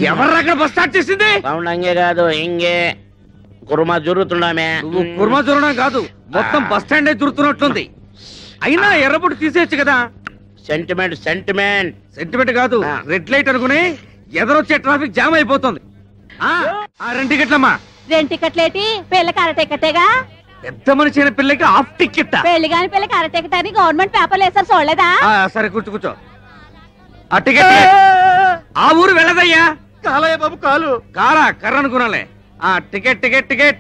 ఎవరు అక్కడ bus start చేసింది? సౌండ్ అంగే కాదు ఇంగే కుర్మా జరుగుతున్నామే. కుర్మా జరగడం కాదు, మొత్తం బస్ స్టాండ్ జరుగుతున్నట్లుంది. అయినా ఎర్రబుట్టు తీసేయచ్చు కదా. సెంటిమెంట్ సెంటిమెంట్ సెంటిమెంట్ కాదు, రెడ్ లైట్ అనుకుని ఎదరొచ్చే ట్రాఫిక్ జామ్ అయిపోతుంది. 2 టికెట్లమ్మా. 2 టికెట్లేటి? పిల్లకి అర టికెటేగా. పెద్ద మనిషి అయిన పిల్లకి హాఫ్ టికెట్. పెళ్లి కాని పిల్లకి అర టికెట్ అని గవర్నమెంట్ పేపర్లు వేసారు చూడలేదా? సరే కూర్చో. ఆ టికెట్ ఆ ఊరు వెళ్ళదయ్యా. కాలయ్య బాబు కాలు. కాలా కర్ర అనుకున్నాలే. Ticket ticket ticket.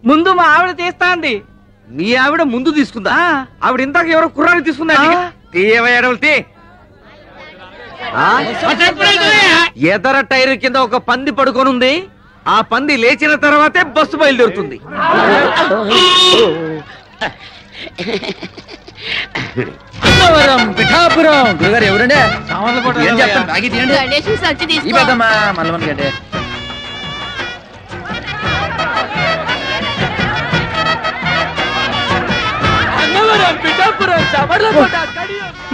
ముందు మా ఆవిడ తీస్తాంది. మీ ఆవిడ ముందు తీసుకుందా? ఆవిడ ఇందాక ఎవరో కుర్రాన్ని తీసుకుందా? తీయవయ్యాడవులు. ఎదర టైర్ కింద ఒక పంది పడుకొనుంది. ఆ పంది లేచిన తర్వాతే బస్సు బయలుదేరుతుంది. పిఠాపురం గురుగారు ఎవరండి?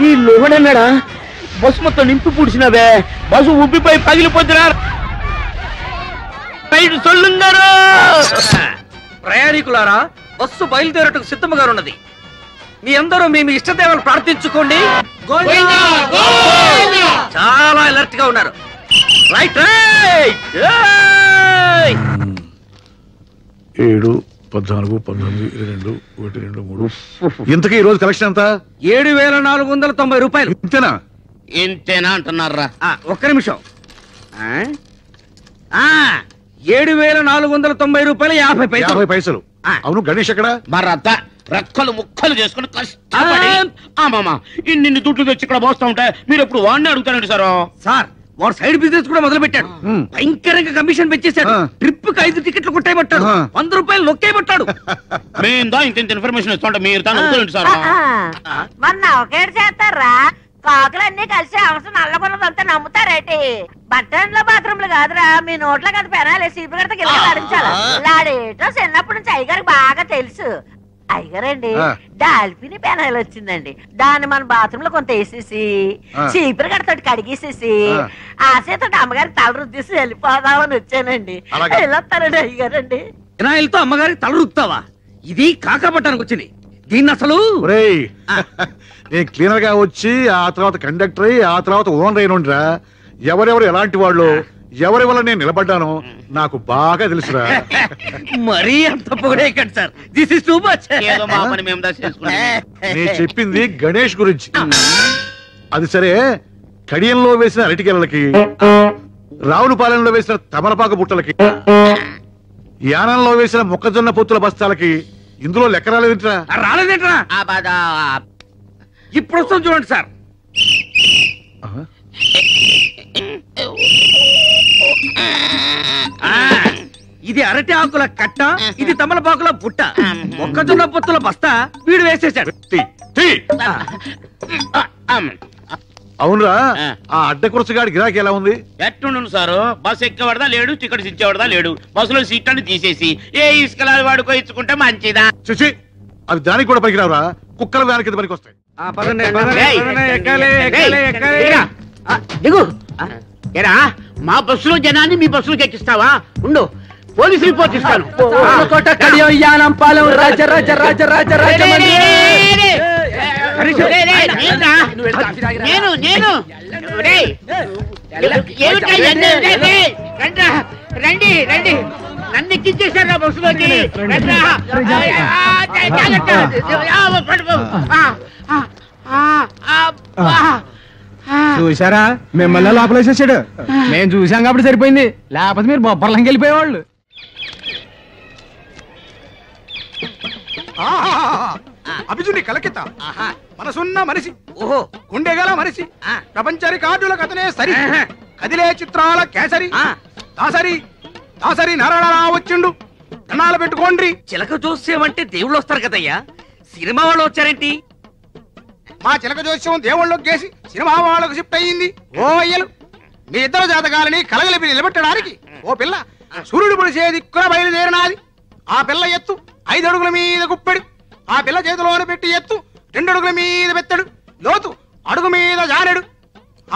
ఈ లోహడన్నాడా? బస్సు మొత్తం నింపి పూడ్చినవే. బస్సు ఉబ్బిపోయి పగిలిపోతున్నారు. ప్రయాణికులారా, బస్సు బయలుదేరటకు సిద్ధముగా ఉన్నది. మీ అందరూ మీ ఇష్టదేవాలు ప్రార్థించుకోండి. చాలా అలర్ట్ గా ఉన్నారు. Right right. 7, 14, 19, 22, 1, 2, 3. ఇంతకీ ఈ రోజు కలెక్షన్ ఎంత? 7,490 రూపాయలు. ఇంతేనా? ఇంతేనా అంటున్నారా? ఒక్క నిమిషం. 7,490 రూపాయలు 50 పైసలు. అవును, గణేష్ ఎక్కడ? మరత రెక్కలు ముక్కలు చేసుకుని కష్టపడి ఇన్ని దుడ్లు తెచ్చి ఇక్కడ పోస్తా ఉంటే మీరు ఎప్పుడు వాడిని అడుగుతారండి సార్. వాడు సైడ్ బిజినెస్ కూడా మొదలు పెట్టాడు. భయంకరంగా కమిషన్ పెంచేశాడు. ట్రిప్ కి 5 టికెట్లు కొట్టేయబట్టాడు. 100 రూపాయలు నొక్కేయబట్టాడు. మేము ఇంత ఇన్ఫర్మేషన్ ఇస్తుంటే మీరు దాన్ని అడుగుతారండి సార్. మొన్న ఒకేడు చేస్తారా? కాకులన్నీ కలిసి అవసరం నల్లగొన్నదంతా నమ్ముతారేటి? బట్టన్లో బాత్రూమ్లు కాదురా, మీ నోట్లో కదా పెనాలి. సీపు కడితే కింద లాడించాలి. లాడేటో చిన్నప్పటి నుంచి అయ్యగారికి బాగా తెలుసు. అయ్యగారండి, డాల్ఫిని పెనాయిల్ వచ్చిందండి. దాన్ని మన బాత్రూమ్ లో కొంత వేసేసి చీపురు కడతోటి కడిగేసేసి ఆ చేత అమ్మగారికి తల రుద్దేసి వెళ్ళిపోదామని వచ్చానండి. వెళ్ళొస్తారండి అయ్యగారండి. పెనాయిల్తో అమ్మగారికి తల రుద్దావా? ఇది కాకపట్టానికి వచ్చింది. దీన్ని అసలు నేను క్లీనర్ గా వచ్చి ఆ తర్వాత కండక్టర్ అయ్యి ఆ తర్వాత ఓనర్ అయినరా. ఎవరెవరు ఎలాంటి వాళ్ళు, ఎవరి వల్ల నేను నిలబడ్డానో నాకు బాగా తెలుసురా. మరీ అంత పొగడేకండి sir. This is too much. నేను చెప్పింది గణేష్ గురించి. అది సరే, కడియంలో వేసిన అరటికెలకి, రావులపాలెంలో వేసిన తమలపాకు బుట్టలకి, యానంలో వేసిన మొక్కజొన్న పొత్తుల బస్తాలకి ఇందులో లెక్క రాలేదేంట్రా? రాలేదేంట్రా? ఇప్పుడు వస్తాం చూడండి సార్. ఇది అరటి ఆకుల కట్ట, ఇది తమలపాకుల బుట్ట. మొక్కజొన్న పొత్తుల బస్తా వీడు వేసేసాడు. అవునురా, ఆ అడ్డకురసగాడి గిరాకీ ఎలా ఉంది? ఎట్టుండు సారు. బస్సు ఎక్కేవాడదా లేడు, టికెట్స్ ఇచ్చేవాడదా లేడు. బస్సులో సీట్లను తీసేసి ఏ ఇసుకలాది వాడుకో ఇచ్చుకుంటే మంచిదా? చూసి అవి దానికి కూడా పనికిరావురా. కుక్కల దాని కింద పనికి వస్తాయి. దిగు. ఏరా, మా బస్సులో జనాన్ని మీ బస్సులోకి ఎక్కిస్తావా? ఉండు, పోలీసు రిపోర్ట్ ఇస్తాను. రండి రండి, నన్ను ఎక్కించేశారు బస్సులోకి. చూసారా, మిమ్మల్ని లోపలేసేసాడు. మేము చూసాం కాబట్టి సరిపోయింది, లేకపోతే మీరు బొబ్బర్లంకి వెళ్ళిపోయేవాళ్ళు. అభిజుని కలకిత మనసున్న మనిషి, ఓహో గుండెగల మనిషి, ప్రపంచ రికార్డులకు అతనే సరి. కదిలే చిత్రాల కేసరి, దాసరి దాసరి నరళరా వచ్చిండు. కన్నాలు పెట్టుకోండి. చిలక జోస్యం అంటే దేవుళ్ళు వస్తారు కదయ్యా, సినిమా వాళ్ళు వచ్చారేంటి? మా చిలక జోస్యం దేవుళ్ళకి గేసి సినిమా వాళ్ళకు షిఫ్ట్ అయ్యింది. ఓ అయ్యలు, మీ ఇద్దరు జాతకాలని కలగలిపి నిలబెట్టడానికి ఓ పిల్ల సూర్యుడు పొడిసే దిక్కున బయలుదేరినాది. ఆ పిల్ల ఎత్తు 5 అడుగుల మీద గుప్పెడు, ఆ పిల్ల చేతిలోనే పెట్టి ఎత్తు 2 అడుగుల మీద పెత్తడు లోతు అడుగు మీద జానెడు.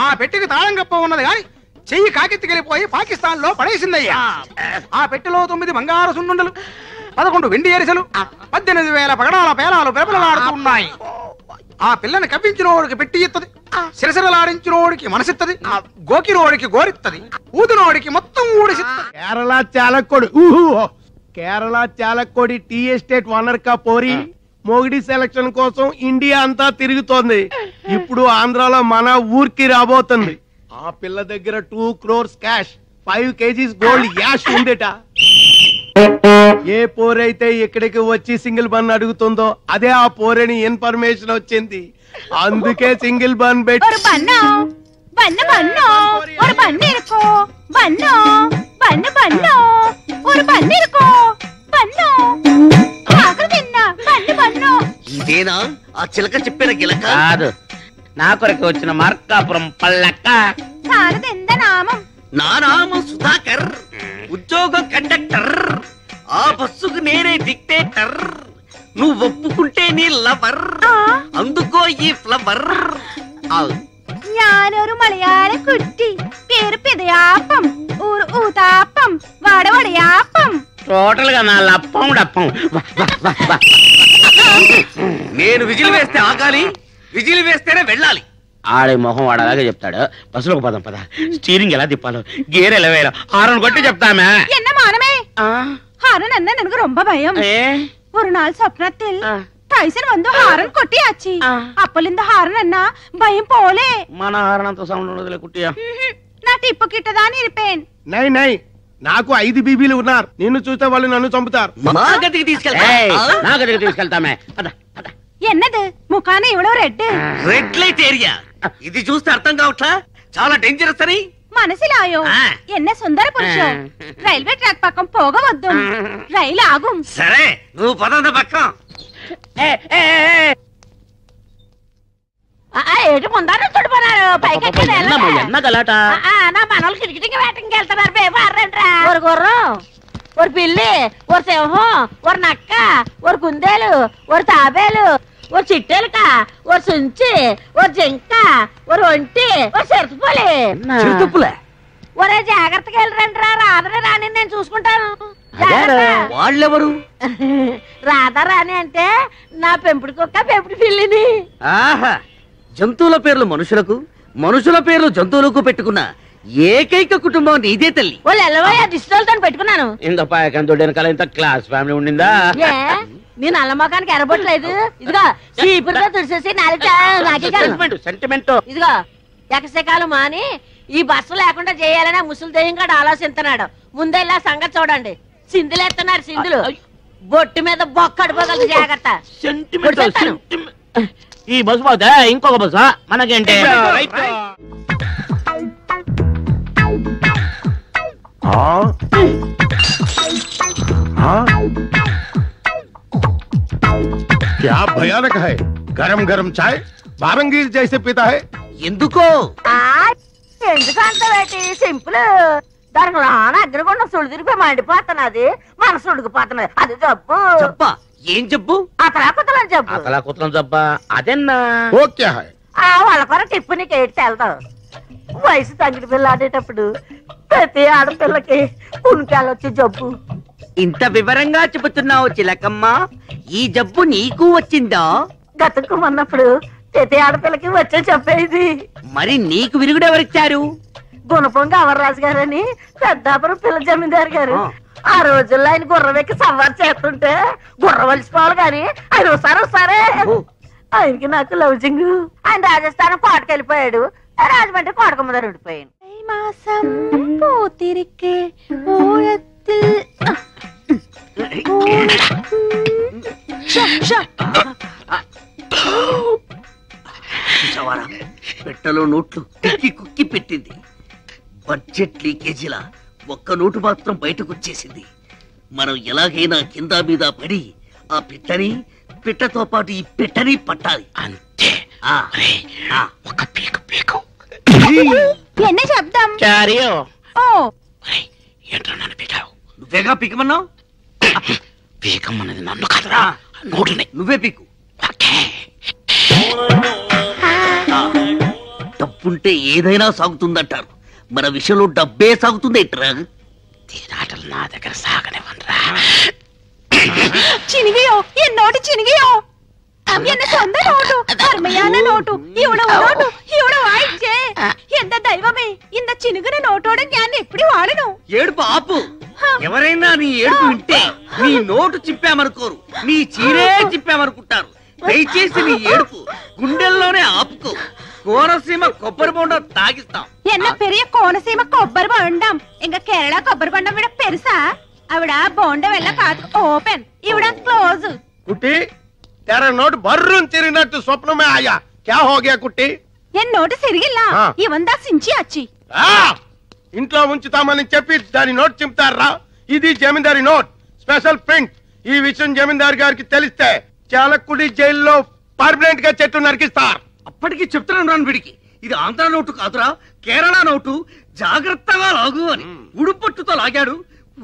ఆ పెట్టికి తాళం కప్ప ఉన్నది గాని చెయ్యి కాకెత్తికెళ్ళిపోయి పాకిస్తాన్ లో పడేసిందయ్యా. ఆ పెట్టెలో 9 బంగారు సున్నుండలు, 11 వెండి ఎరిసెలు, 18,000 పగడాల పేలాలు పెరపలలాడుతున్నాయి. ఆ పిల్లని కవ్వించినోడికి పెట్టి ఇత్తది, సిరసిరలాడించినోడికి మనసిత్తది, గోకినోడికి గోరిత్తది, ఊదినోడికి మొత్తం ఊడిసిత్తది. కేరళ చాలక్కోడి టీ ఎస్టేట్ ఓనర్ కా పోరి మోగిడి సెలక్షన్ కోసం ఇండియా అంతా తిరుగుతోంది. ఇప్పుడు ఆంధ్రాలో మన ఊరికి రాబోతుంది. ఆ పిల్ల దగ్గర 2 crores cash, 5 kgs gold ash ఉందేట. ఏ పోరైతే ఇక్కడికి వచ్చి సింగిల్ బన్ అడుగుతుందో అదే ఆ పోరని ఇన్ఫర్మేషన్ వచ్చింది. అందుకే సింగిల్ బన్ పెట్టి ఇదేనా ఆ చిలక చెప్పిన గిలక? కాదు, నా కొరకు వచ్చిన మార్కాపురం పల్లక్క. నా నామం సుధాకర్, ఉద్యోగం కండక్టర్, ఆ బస్సుకు నేనే డిక్టేటర్. నువ్వు ఒప్పుకుంటే నీ లవర్, అందుకో ఈ ఫ్లవర్. ഞാനൊരു മലയാള കുട്ടി, പേര് പിതയാപ്പം, ഊര് ഊതാപ്പം, വടവടയാപ്പം. టోటల్ గా నా లప్పం డప్పం. నేను విజిల్ వేస్తే ఆగాలి, విజిల్ వేస్తేనే వెళ్ళాలి. ఆడే మొహం వాడు అలాగే చెప్తాడు. బస్సులోకి పదం పద. స్టీరింగ్ ఎలా తిప్పాలో, గేర్ ఎలా వేయాలో హారన్ కొట్టి చెప్తామే. என்ன மானமே, ஹாரன் என்ன எனக்கு ரொம்ப பயம். ஒரு நாள் சொப்னத்தில் టైసన్ వందు హారన్ కొట్టియాచి, అప్పలింద హారన్ అన్న భయం పోలే. మన హారన్ అంత సౌండ్ ఉండదులే కుట్టియా. నా టిప్పు కిట్టదాని ఇరిపేన్. నై నై, నాకు 5 బీబీలు ఉన్నారు. నిన్ను చూస్తే వాళ్ళు నన్ను చంపుతారు. మా గదికి తీసుకెళ్తా. నా గదికి తీసుకెళ్తామే. ఎన్నది ముఖాన ఇవ్వడం రెడ్ రెడ్ లైట్ ఏరియా. ఇది చూస్తే అర్థం కావట్లా, చాలా డేంజరస్ అని. మనసిలాయో ఎన్న సుందర పురుషం. రైల్వే ట్రాక్ పక్కం పోగవద్దు, రైలు ఆగుం. సరే నువ్వు పదంద పక్కం. ఏటి ముందర చుడిపోనారు పైకి ఎన్న గలాట. నా మనోళ్ళు కిటికీకి వేటకి వెళ్తున్నారు. బేబారంట్రా ఒక గుర్రం, ఒక పిల్లి, ఒక సింహం, ఒక నక్క, ఒక కుందేలు, ఒక తాబేలు, ఒక చిట్టెలుక, ఒక సుంచి, ఒక జింక, ఒక ఒంటి, ఒక చిరుతుపులే. ఒరే జాగ్రత్తగా వెళ్ళరంట్రా, రాధరా రాని నేను చూసుకుంటాను. వాళ్ళెవరు? రాధా రాని అంటే నా పెంపుడు కుక్క, పెంపుడు పిల్లిని. ఆహా, జంతువుల పేర్లు మనుషులకు, మనుషుల పేర్లు జంతువులకు పెట్టుకున్న ఏకైక కుటుంబం నీదే తల్లి. వాళ్ళు ఎల్లవయ్యా దిష్టితో పెట్టుకున్నాను. ఇంత పాయకంతో వెనకాల ఇంత క్లాస్ ఫ్యామిలీ ఉండిందా? నీ నల్ల మొఖానికి ఎరబొట్టలేదు. ఇదిగో చీపురుతో తుడిసేసి సెంటిమెంట్. ఇదిగో ఎకసెకాలు మాని ఈ బస్సు లేకుండా చేయాలని ముసలి దెయ్యంగా ఆలోచిస్తున్నాడు. ముందెల్లా సంగతి చూడండి. సింధులేస్తున్నారు సింధులు. బొట్టు మీద బొక్కడిపోగలదు, జాగ్రత్త. ఈ బస్సు పోతే ఇంకొక బస్సు మనకేంటే. क्या भयानक है, गरम गरम चाय बारंगीर जैसे पीता है. ఎందుకో ఎందుకు అంత వేటి సింపుల్. దానికి రాన అగ్రగుండం సుడు తిరిగిపోయి మండిపోతున్నది, మనసు ఉడికిపోతున్నది. అది జబ్బు. జబ్బా? ఏం జబ్బు? అతలాకుతలని జబ్బు. అతలాకుతలం జబ్బా అదెన్నా? वो क्या है? వాళ్ళ కొర టిప్పు నీకు ఏడ్చి వెళ్తావు. వయసు తగ్గిన పిల్ల ఆడేటప్పుడు ప్రతి ఆడపిల్లకి పుణ్యాలొచ్చి జబ్బు. ఇంత వివరంగా చెబుతున్నావు చిలకమ్మ, ఈ జబ్బు నీకు వచ్చిందా? గతుక్కుమన్నప్పుడు ప్రతి ఆడపిల్లకి వచ్చే చెప్పేది. మరి నీకు విరుగుడు ఎవరిచ్చారు? గుణపొంగ అవర్రాజు గారని పెద్దాపురం పిల్ల జమీందారు గారు. ఆ రోజుల్లో ఆయన గుర్రం ఎక్కి సవారు చేస్తుంటే గుర్రం వలిసిపోవాలి గాని ఆయన వస్తారే. ఆయనకి నాకు లౌజింగ్. ఆయన రాజస్థానం కోటకెళ్ళిపోయాడు, రాజమండ్రి కోటకమ్మదారు ఉండిపోయాను. మాసం పూతిరికే ఓయత్తిల్ పెట్టలో నోట్లు కుక్కి కుక్కి పెట్టింది. బడ్జెట్ లీకేజీలా ఒక్క నోటు మాత్రం బయటకు వచ్చేసింది. మనం ఎలాగైనా కింద మీద పడి ఆ పిట్టతో పాటు ఈ పెట్టని పట్టాలి. అంతే. ఒక పీకు ఎన్న శబ్దం. ఓ ఏంట్రా నన్ను పీకావు? నువ్వేగా పీకమన్నావు. పీకమ్మన్నది నన్ను కదరా, నోట్లని నువ్వే పీకు. డబ్బుంటే ఏదైనా సాగుతుందంటారు, మన విషయంలో డబ్బే సాగుతుంది ఏంట్రా? తీరాటలు నా దగ్గర సాగనివ్వనరా. ചിനികയോ എന്നോട് ചിനികയോ എന്നെ സ്വന്തം നോട്ടു അർമ്മയാന നോട്ടു ഇവിടെ നോട്ടു ഇവിടെ വായിച്ചേ എന്റെ ദൈവമേ ఇంత చినుగున నోటోడ ഞാൻ ఎప్పుడు వాడను. ఏడుపు ఆపు. ఎవరైనా నీ ఏడుపు వింటే నీ నోటు చిప్పామనుకోరు, నీ చీరే చిప్పామనుకుంటారు. దయచేసి నీ ఏడుపు గుండెల్లోనే ఆపుకో. కోనసీమ కొబ్బరి బొండం తాగిస్తాం. என்ன பெரிய கோனசீம కొబ్బరి బొండం ఇంక కేరళ కొబ్బరి బొండం విడ పెరుసా అవిడ బొండం వెళ్ళ కాదు ఓపెన్ ఇవిడ క్లోజ్. కుట్టి तेरा नोट बर्रून తిరిగినట్టు స్వప్నమే ఆయా. క్యా హో గయా కుట్టి? ఎన్ నోటు సిరిగిల్ల ఇవందా సించి అచ్చి. ఇంట్లో ఉంచుతామని చెప్పి దాని నోట్ చింపుతారా? ఇది జమీందారి నోట్, స్పెషల్ ప్రింట్. ఈ విషయం జమీందార్ గారికి తెలిస్తే చాలకుడి జైల్లో పర్మనెంట్ గా చెట్టు నరికిస్తారు. అప్పటికి చెప్తున్నాను రాను వీడికి, ఇది ఆంధ్ర నోటు కాదురా, కేరళ నోటు, జాగ్రత్తగా లాగు అని. ఉడుపట్టుతో లాగాడు,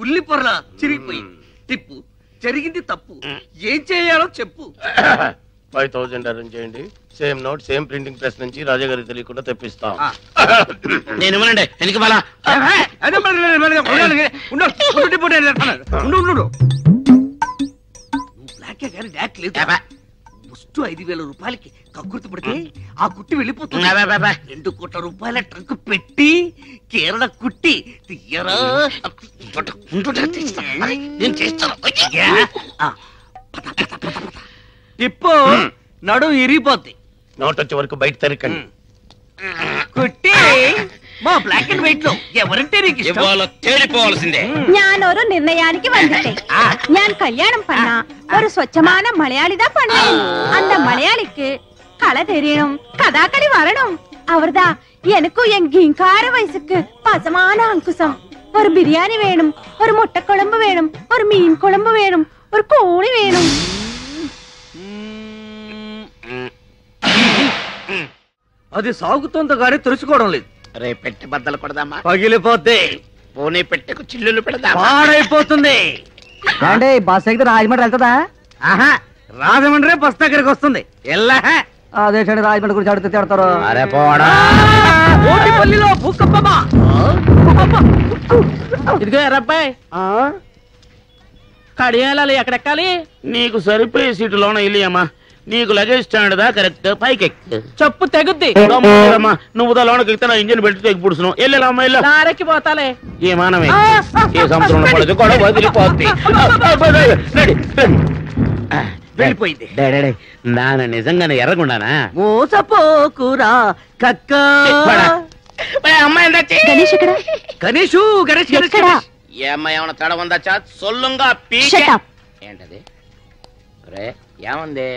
ఉల్లి పొరలా చిరిగిపోయింది. టిప్పు జరిగింది తప్పు, ఏం చేయాలో చెప్పు. 5000 అరేంజ్ చేయండి. Same note same printing press నుంచి రాజా గారికి తెలియకుండా తెప్పిస్తాం. నేను ఇవ్వనండి. ఎందుకు మళ్ళా ముస్టు 5000 రూపాయలకి కక్కుర్తి పడితే ఆ కుట్టి వెళ్ళిపోతుంది. 2 కోట్ల రూపాయల ట్రంక్ పెట్టి కేరళ కుట్టి తీయరా. నేను చేస్తాను. టిప్పు నడు ఇరిగిపోద్ది. నోట్ వచ్చే వరకు బయట తెరకండి. కుట్టి మా బ్లాక్ అండ్ వైట్ లో ఎవరంటే నీకు ఇష్టం? తేలిపోవాల్సిందే. ഞാനൊരു നിർണയാനിക്ക് വന്നിട്ടേ ഞാൻ കല്യാണം பண்ண ഒരു സ്വച്ഛமான മലയാളിതാ பண்ணேன். அந்த மலையாளிக்கு கலை தெரியணும், கதாகளி வரணும். அவர்தா எனக்கும் என் கிங்கார வயசுக்கு பசமான அங்குசம். ஒரு பிரியாணி வேணும், ஒரு முட்டை குழம்பு வேணும், ஒரு மீன் குழம்பு வேணும், ஒரு கோழி வேணும். అది సాగుతోంది కానీ తెలుసుకోవడం లేదు. రే పెట్టి బద్దలు కొడదామా? పగిలిపోతే పోనీ పెట్టకు చిల్లులు పెడదామా? పాడైపోతుంది. బస్ ఎక్కితే రాజమండ్రి వెళ్తుందా? ఆహా, రాజమండ్రి బస్ దగ్గరికి వస్తుంది. అదే రాజమండ్రి గురించి అడిగితే తిడతారు. అరే పోడా. ఓటిపల్లిలో భూకంపమా? ఇదిగో ఎర్రబ్బాయి, కడియాలి ఎక్కడెక్కాలి? నీకు సరిపోయే సీటులోన ఇల్లియమ్మా. నీకు లగేజ్ స్టాండ్ దా కరెక్ట్ పైకి చెప్పు తెగుద్ది. నువ్వు లోనకి ఎక్కితే నా ఇంజిన్ పెట్టి తెగి పుడుస్తున్నావు. వెళ్ళామ్మా వెళ్ళా దారెక్కి పోతాలే. ఏ మానమే ఏ సంవత్సరంలో పడదు కూడా వదిలిపోద్ది. వెళ్ళిపోయింది. నాన్న నిజంగానే ఎర్రగుండానా? మోసపోకురా కక్క. అమ్మాయి గణేష్ ఇక్కడ. గణేషు గణేష్ గణేష్ ఏ అమ్మాయి ఏమన్నా తడ ఉందా? చా సొల్లుంగా ఏంటది? రే ఏముంది?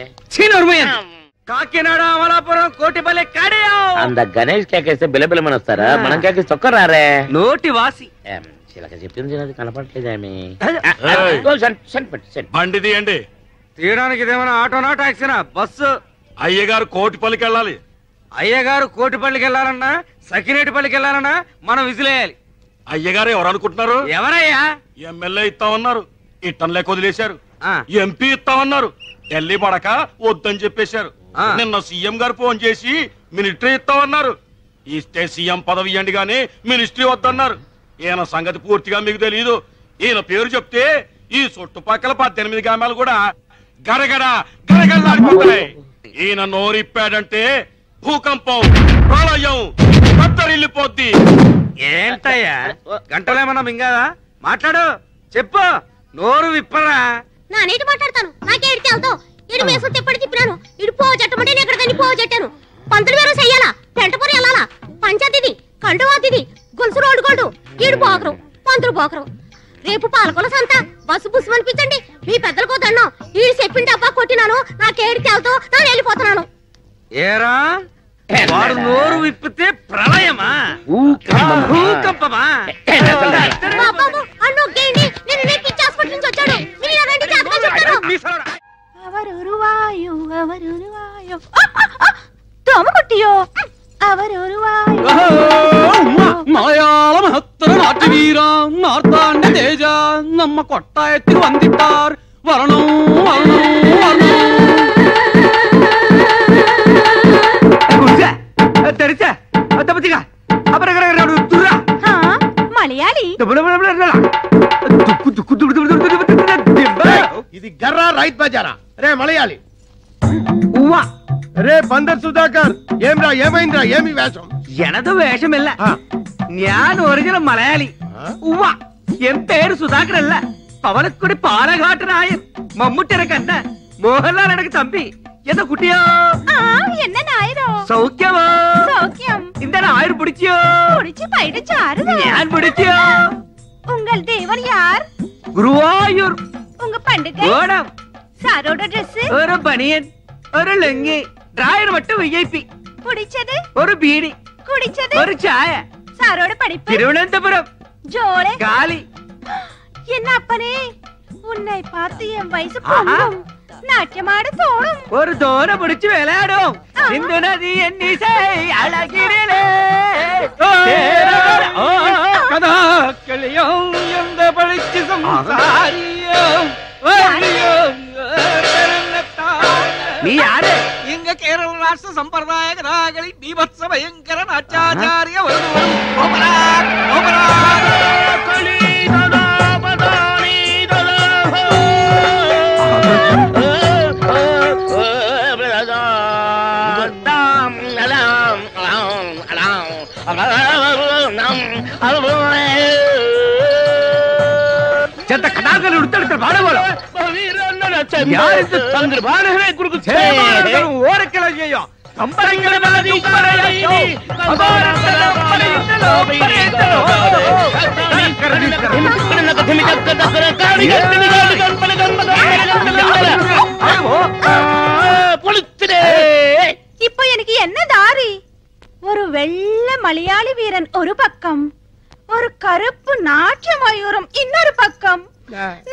కాకినాడ అమలాపురం కోటిపల్లి కడియా. అంద గణేష్ కేకేస్తే బిలబిలమని వస్తారా? మనం కేకేసి చొక్కరారే. నోటి వాసి చిలక చెప్పింది అది కనపడలేదేమి. బండి తీయండి. తీయడానికి ఇదేమైనా ఆటోనా టాక్సీనా? బస్సు. అయ్యగారు కోటిపల్లికి వెళ్ళాలి. అయ్యగారు కోటిపల్లికి వెళ్ళాలన్నా సకినేటిపల్లికి వెళ్ళాలన్నా మనం విజిలేయాలి. అయ్యగారు ఎవరు అనుకుంటున్నారు? ఎవరయ్యా? ఎమ్మెల్యే ఇస్తామన్నారు, ఇట్టంలే వదిలేశారు. ఎంపీ ఇస్తామన్నారు, ఢిల్లీ పడక వద్దని చెప్పేశారు. నిన్న సీఎం గారు ఫోన్ చేసి మినిస్ట్రీ ఇస్తామన్నారు. ఇస్తే సీఎం పదవి ఇవ్వండి గానీ మినిస్ట్రీ వద్దన్నారు. ఈయన సంగతి పూర్తిగా మీకు తెలియదు. ఈయన పేరు చెప్తే ఈ చుట్టుపక్కల 18 గ్రామాలు కూడా గడగడ గడగడలాడిపోతాయి. ఈయన నోరిప్పాడంటే భూకంపం, ప్రళయం, కత్తరిల్లిపోద్ది. ఏంటయ్యా గంటలేమన్నా మింగాదా? మాట్లాడు, చెప్పు, నోరు విప్పరా. నా నీటి మాట్లాడతాను. నాకే ఎడితే అవుతావు. ఇడు వేసుకు తిప్పటి తిప్పినాను. ఇడు పో చెట్టమంటే నేను ఎక్కడికని పో చెట్టాను. పంతులు వేరు చెయ్యాలా, పెంటపూరి వెళ్ళాలా, పంచాయతీది, కండువాతిది, గొలుసు రోడ్డు కొడు, ఈడు పోకరు, పంతులు పోకరు. రేపు పాలకొల సంత బస్సు బుస్సు అనిపించండి. మీ పెద్దలకో దండం. ఈడు చెప్పింది డబ్బా కొట్టినాను. నాకేడితే అవుతావు. నేను వెళ్ళిపోతున్నాను. ఏరా వాడు నోరు విప్పితే ప్రళయమా భూకంపమా? అన్నొక్కేయండి. నేను పిచ్చి హాస్పిటల్ నుంచి వచ్చాడు. మీరు అదండి జాతగా చెప్తాను. അവരൊരുവായോ അവരൊരുവായോ തോമ കുട്ടിയോ അവരൊരുവായോ മലയാള മഹത്തര നാട്ടുവീര മാർത്താണ്ഡ തേജ നമ്മ കൊട്ടായത്തിൽ വന്നിട്ടാർ വരണോ വരണോ ఇది గర్రా రైత్ బజారా రే మలయాళి రే బందర్ సుధాకర్ ఏమ్రా ఏమైందిరా ఏమి వేషం ఎనదు వేషమిల్ల ഞാൻ ഒറിജിനൽ മലയാളി ഉവ്വ എൻ പേര് സുധാകരല്ല പവനക്കുടി പാലഘാട്ടനായൻ മമ്മൂട്ടിയുടെ കണ്ട മോഹൻലാൽ എനക്ക് തമ്പി എന്താ കുട്ടിയോ என்ன நாயரோ സൗഖ്യമോ சௌக்கியம் இந்த நாயர் பிடிச்சிയോ புடிச்சு பைடிச்சு ஆறுதா ഞാൻ പിടിച്ചിയോ உங்கள் தேவன் யார் ഗുരുവായൂർ உங்க பண்டிகை ഓണം சாரோட Dress ഒരു ബനിയൻ ഒരു ലുങ്കി ഡ്രായർ മട്ടും വിഐപി புடிச்சது ഒരു ബീഡി குடிச்சது ഒരു ചായ சாரோட படிப்பு തിരുവനന്തപുരം ஜோளே കാലി என்ன அப்பனே உன்னை பார்த்து என் வயசு பொங்கும் நாட்டியமாட தோணும் ഒരു തോര പിടിച്ച് വിളയാടും സിന്ധു നദി എന്നീസേ അഴകിരിലേ കഥാക്കളിയും എന്ത പഠിച്ച് സംസാരിയും നീ ആര് എങ്ക കേരള രാഷ്ട്ര സമ്പ്രദായ കഥാകളി ബീഭത്സ ഭയങ്കര നാട്യാചാര്യ ചെത്ത കഥാകൾ എടുത്തെടുത്ത് പാടുപോലെ ഓരക്കിള ചെയ്യോ இப்போ எனக்கு என்ன தாரி ஒரு வெள்ளை மலையாளி வீரன் ஒரு பக்கம் ஒரு கருப்பு நாட்டிய மயூரம் இன்னொரு பக்கம்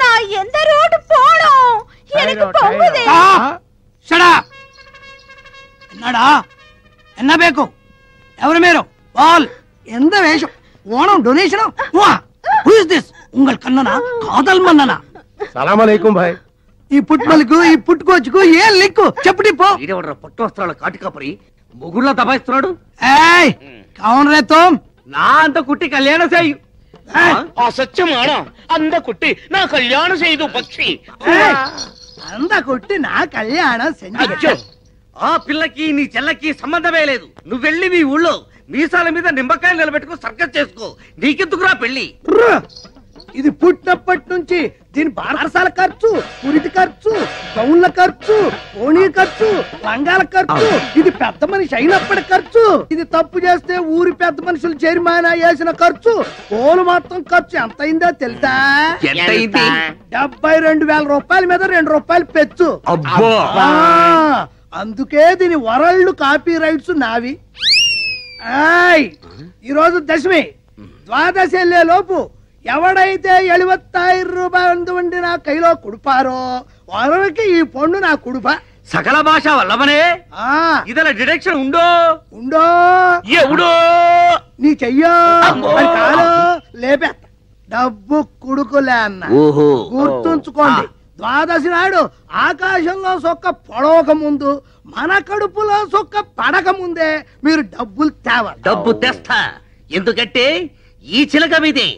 நான் எந்த ரோடு போனோம் எனக்கு பொங்குதே என்னடா என்ன ಬೇಕು ఎవరు మీరు బాల్ ఎంత వేషం ఓണം donation who is this ఉంగల్ కన్ననా Kadhal మన్ననా సలాం అలైకుం భాయ్ ఈ పుట్మలకు ఈ పుట్టుకోచుకు ఏం లిక్కు చెప్పుటి పో ఈడెవడ్రా పట్టు వస్త్రాల కాటికాపరి మొగుళ్ళ దబాయిస్తున్నాడు ఏయ్ కౌన్ రే తుమ్ నా అంత కుట్టి కళ్యాణ చేయు ആ സത്യമാണോ അന്ത കുട്ടി നാ കല്യാണം ചെയ്തു പക്ഷി అంద కుట్టి నా కళ్యాణం అచ్చో, ఆ పిల్లకి నీ చెల్లకి సంబంధమే లేదు. నువ్వు వెళ్ళి మీ ఊళ్ళో మీసాల మీద నిమ్మకాయలు నిలబెట్టుకో సర్కస్ చేసుకో. నీకెందుకురా పెళ్లి? ఇది పుట్టినప్పటి నుంచి దీని బారసాల ఖర్చు, పురిటి ఖర్చు, గౌన్ల ఖర్చు, ఓణీ ఖర్చు, లంగాల ఖర్చు, ఇది పెద్ద మనిషి అయినప్పటి ఖర్చు, ఇది తప్పు చేస్తే ఊరి పెద్ద మనుషులు జరిమానా వేసిన ఖర్చు, పోలు మొత్తం ఖర్చు ఎంత అయిందో తెలుసా? 72,000 రూపాయల మీద 2 రూపాయలు పెచ్చు. అందుకే దీని వరల్డ్ కాపీ రైట్స్ నావి. ఈ రోజు దశమి, ద్వాదశి వెళ్లే లోపు ఎవడైతే 75,000 రూపాయలు వండి నా కైలో కుడిపారో వాళ్ళకి ఈ పండు నా కుడుప. సకల భాష వల్లవనే ఇదల డిడక్షన్ ఉండో ఉండో ఎవడో నీ చెయ్యో కాలో లేపే డబ్బు కుడుకులే అన్న. గుర్తుంచుకోండి, ద్వాదశి నాడు ఆకాశంలో సొక్క పొడవక ముందు మన కడుపులో సొక్క పడక ముందే మీరు డబ్బులు తేవాలి. డబ్బు తెస్తా, ఎందుకంటే ఈ చిలక మీదే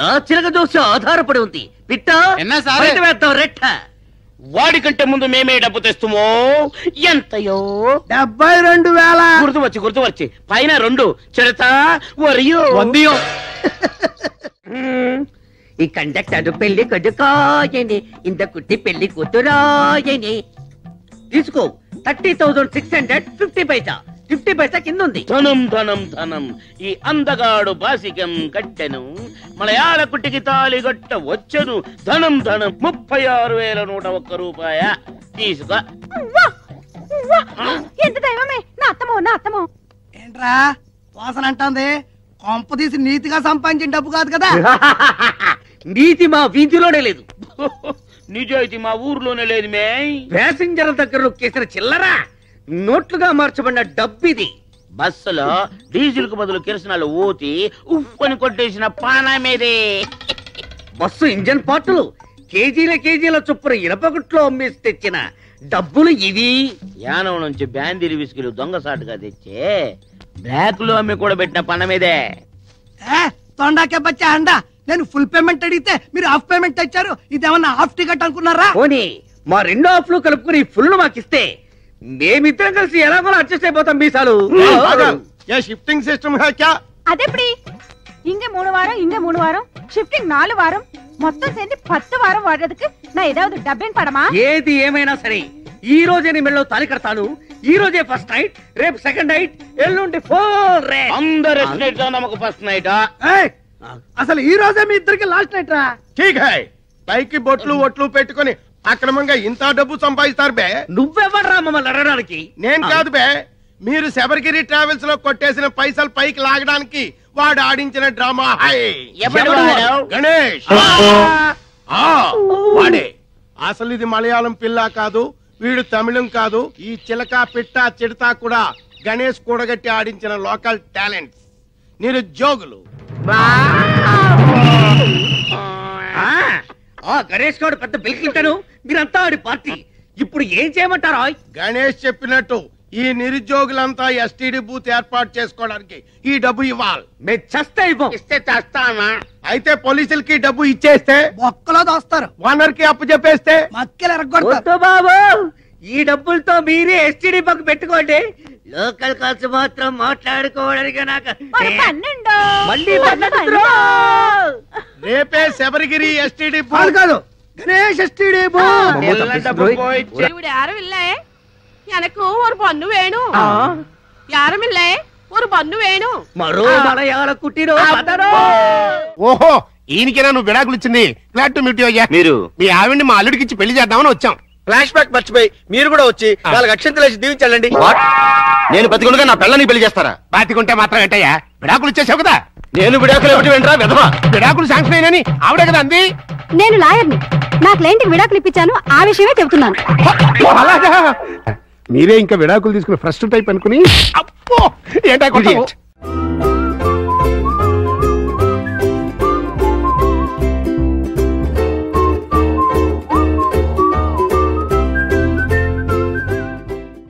నా చిలక దోష ఆధారపడి ఉంది. పిట్టా వేద్దాం రెట్ట. వాడికంటే ముందు మేమే డబ్బు తెస్తామో. ఎంతయో? 72,000. గుర్తువచ్చి పైన 2 చెడతా వరియో వందియో. ఈ కండక్టర్ పెళ్లి కొడుకాయని, ఇంత కుట్టి పెళ్లి కూతురాయని. తీసుకో 30,650 పైసా. 50 పైసా కింద ఉంది. ధనం ధనం ధనం. ఈ అందగాడు బాసికం కట్టెను, మలయాళ కుట్టికి తాళి గట్ట వచ్చను. ధనం ధనం 36,101 రూపాయ. తీసుకో. ఎంత దైవమే, నా అత్తమో నా అత్తమో. ఏంట్రా వాసన అంటుంది? కొంప తీసి నీతిగా సంపాదించిన డబ్బు కాదు కదా. నీతి మా వీధిలోనే లేదు, నిజాయితీ మా ఊర్లోనే లేదు. మే ప్యాసింజర్ దగ్గర నొక్కేసిన చిల్లరా నోట్లుగా మార్చబడిన డబ్బిది. బస్సులో డీజిల్ కు బదులు కిరసనాలు ఊతి ఉప్పని కొట్టేసిన పానమేదే. బస్సు ఇంజన్ పార్టులు కేజీల చొప్పున ఇనపగుట్లో అమ్మేసి తెచ్చిన డబ్బులు ఇవి. యానం నుంచి బ్యాందీలు విసుకులు దొంగసాటుగా తెచ్చే బ్లాక్ లో అమ్మి కూడా పెట్టిన పనమేదే. తొండాకే బచ్చా అండ నేను ఫుల్ పేమెంట్ అడిగితే మీరు హాఫ్ పేమెంట్ ఇచ్చారు. ఇదేమన్నా హాఫ్ టికెట్ అనుకున్నారా? పోనీ మా రెండో హాఫ్లు కలుపుకుని ఫుల్ మాకిస్తే మేమిద్దరం కలిసి ఎలాగో అడ్జస్ట్ అయిపోతాం. మీసాలు షిఫ్టింగ్ సిస్టమ్ క్యా? అదెప్పటి இங்க 3 வாரம் இங்க 3 வாரம் ஷிஃப்டிங் 4 வாரம் மொத்தம் சேர்ந்து 10 வாரம் வாடுறதுக்கு நான் ஏதாவது டப்பிங் படமா? ఏది ఏమైనా సరే ఈ రోజే నీ మెళ్ళలో తాళి కడతాను. ఈ రోజే ఫస్ట్ నైట్, రేపు సెకండ్ నైట్, ఎల్లుండి ఫోర్ రే. అందరు నైట్ లో నమ్మకు ఫస్ట్ నైట్. అసలు ఈ రోజే మీ ఇద్దరికి లాస్ట్ నైట్ రా. ఠీక్ హై. పైకి బొట్లు ఒట్లు పెట్టుకొని అక్రమంగా ఇంత డబ్బు సంపాదిస్తారు బే. నువ్వెవడ్రా మమ్మల్ని అడగడానికి? నేను కాదు బే, మీరు శబరిగిరి ట్రావెల్స్ లో కొట్టేసిన పైసలు పైకి లాగడానికి వాడు ఆడించిన డ్రామా. గణేష్ వాడే. అసలు ఇది మలయాళం పిల్ల కాదు, వీడు తమిళం కాదు. ఈ చిలక పిట్ట చిడతా కూడా గణేష్ కూడగట్టి ఆడించిన లోకల్ టాలెంట్స్, నిరుద్యోగులు. గణేష్ గౌడ్ పెద్ద బిల్ క్లింటన్, మీరంతా ఆడి పార్టీ. ఇప్పుడు ఏం చేయమంటారా? గణేష్ చెప్పినట్టు ఈ నిరుద్యోగులంతా ఎస్టీడీ బూత్ ఏర్పాటు చేసుకోవడానికి ఈ డబ్బు ఇవ్వాలి. మేము చస్తే ఇస్తే చేస్తానా? అయితే పోలీసులకి డబ్బు ఇచ్చేస్తే బొక్కలో దోస్తారు, ఓనర్ కి అప్పు చెప్పేస్తే మక్కలు ఎరగొడతారు. బాబు ఈ డబ్బులతో మీరే ఎస్టీడీ బక్ పెట్టుకోండి. లోకల్ కాల్స్ మాత్రం మాట్లాడుకోవడానికి నాకు మళ్ళీ రేపే శబరిగిరి ఎస్టీడీ వాళ్ళు కాదు, గణేష్ ఎస్టీడీ இவரு யாரும் இல்ல, எனக்கு ஒரு பொண்ணு வேணும். யாரும் இல்ல, ஒரு பொண்ணு வேணும். మరో మలయాళ కుట్టినో ఓహో, ఈయనకేనా నువ్వు విడాకులు ఇచ్చింది? గ్లాడ్ టు మీట్ యు అయ్యా. మీరు మీ ఆవిడ్ని మా అల్లుడికి ఇచ్చి పెళ్లి చేద్దామని వచ్చాం. ఫ్లాష్ బ్యాక్ మర్చిపోయి మీరు కూడా వచ్చి 4 అక్షంతలు వేసి దీవించండి. నేను బతికుండగా నా పిల్లని పెళ్లి చేస్తారా? బతికుంటే మాత్రం ఏంటయ్యా, విడాకులు ఇచ్చేసావు కదా. నేను విడాకులు ఏమిటి వెంట్రా విధవా? విడాకులు శాంక్షన్ అయినని ఆవిడే కదా అంది. నేను లాయర్ని, నా క్లయింట్కి విడాకులు ఇప్పించాను, ఆ విషయమే చెబుతున్నాను. అలాగా? మీరే ఇంకా విడాకులు తీసుకుని ఫస్ట్ టైప్ అనుకుని అప్పో ఏంటా